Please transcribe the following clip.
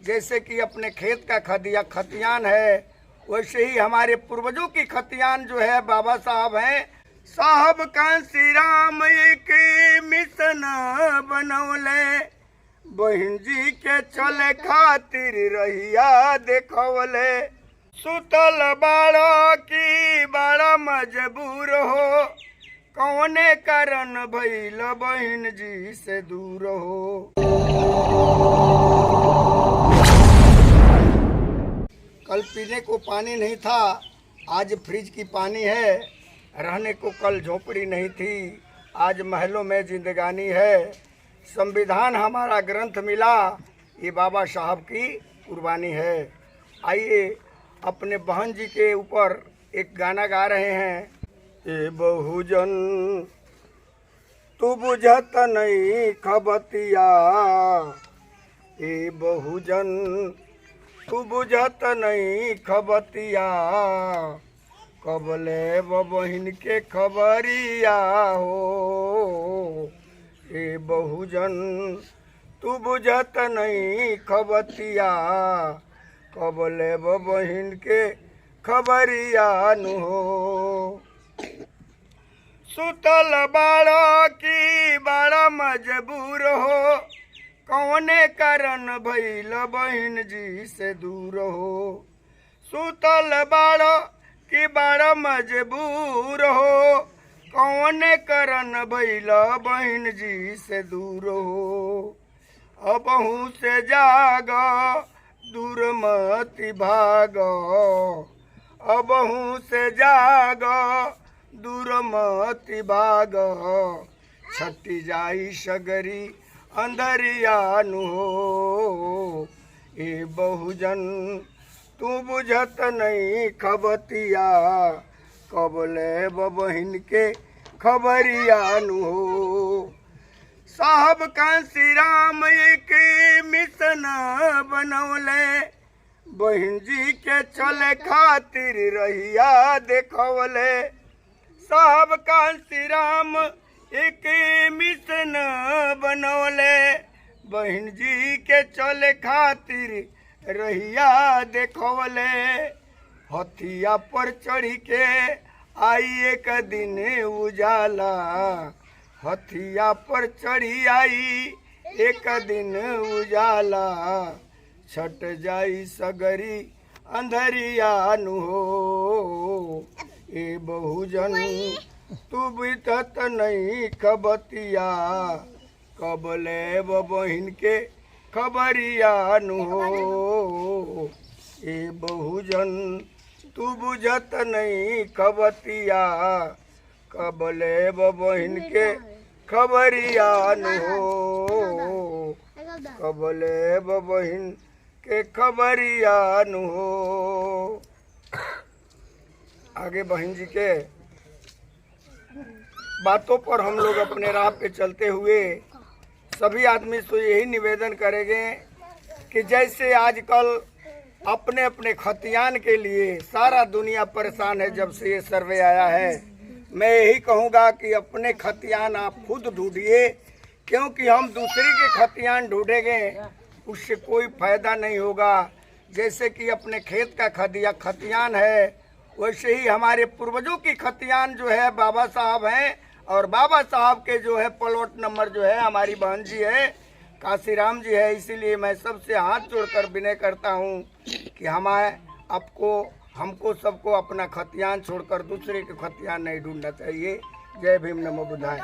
जैसे कि अपने खेत का खतियान है, वैसे ही हमारे पूर्वजों की खतियान जो है बाबा साहब हैं। साहब कांसी राम के मिशन बनौले, बहन जी के चले खातिर रहिया देखवले। सुतल बाड़ा की बड़ा मजबूर हो, कौने कारण भइल बहन जी से दूर हो। कल पीने को पानी नहीं था, आज फ्रिज की पानी है। रहने को कल झोपड़ी नहीं थी, आज महलों में जिंदगानी है। संविधान हमारा ग्रंथ मिला, ये बाबा साहब की कुर्बानी है। आइए अपने बहन जी के ऊपर एक गाना गा रहे हैं। ए बहुजन तू बुझत नहीं खबतिया, ए बहुजन तू बुझत नहीं खबतिया, कबले बहिन के खबरिया हो। ए बहुजन तू बुझत नहीं खबतिया, कबले बहिन के खबरिया नु हो। सुतल बाड़ा की बड़ा मजबूर हो, कौने कारण भइल बहन जी से दूर हो। सुतल बाड़ा की बड़ा मजबूर हो, कौने कारण भइल बहन जी से दूर हो। अबहू से जाग दूर मति भाग, अबहू से जाग दूर मति भाग, छटी जाई सगरी अंधरिया नु हो। ए बहुजन तू बुझत नहीं खबतिया, कबले बहिन के खबरिया नु हो। साहब कांसी राम के मिशन बनौले, बहन जी के चले खातिर रहिया देखवले। साहब कांसी राम एक मिशन बनौले, बहन जी के चले खातिर रहिया देखवले। हथिया पर चढ़ी के आई एक दिन उजाला, हथिया पर चढ़ी आई एक दिन उजाला, छट जाई सगरी अंधरिया नु हो। ए बहुजन तू बीतत नहीं खबतिया, कबले बहिन के खबरिया नु हो। ए बहुजन तू बुझत नहीं खबतिया, कबले बहिन के खबरिया नु हो। कबले बहिन के खबरिया नु हो। आगे बहन जी के बातों पर हम लोग अपने राह पे चलते हुए सभी आदमी से यही निवेदन करेंगे कि जैसे आजकल अपने अपने खतियान के लिए सारा दुनिया परेशान है जब से ये सर्वे आया है, मैं यही कहूँगा कि अपने खतियान आप खुद ढूंढिए, क्योंकि हम दूसरे के खतियान ढूंढेंगे उससे कोई फायदा नहीं होगा। जैसे कि अपने खेत का खतियान है, वैसे ही हमारे पूर्वजों की खतियान जो है बाबा साहब हैं, और बाबा साहब के जो है प्लॉट नंबर जो है हमारी बहन जी है कांसीराम जी है। इसीलिए मैं सबसे हाथ जोड़कर विनय करता हूँ कि हमको सबको अपना खतियान छोड़कर दूसरे के खतियान नहीं ढूंढना चाहिए। जय भीम, नमो बुद्धाय।